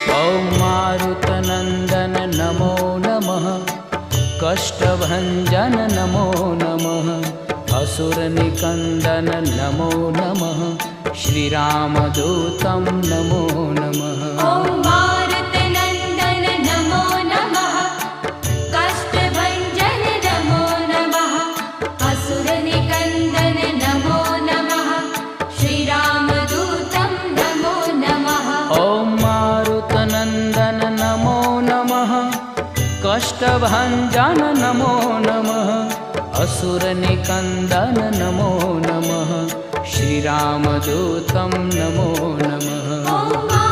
ॐ मारुतनन्दन नमो नमः, कष्टभञ्जन नमो नमः, असुरनिकन्दन नमो नमः, श्रीरामदूतं नमो नमः। ॐ मारुतनन्दन नमो नमः, कष्टभञ्जन नमो नमः, असुरनिकन्दन नमो नमः, श्रीरामदूतं नमो नमः। ॐ मारुतनन्दन नमो नमः, कष्टभञ्जन नमो नमः, असुरनिकन्दन नमो नमः, श्रीरामदूतं नमो नमः।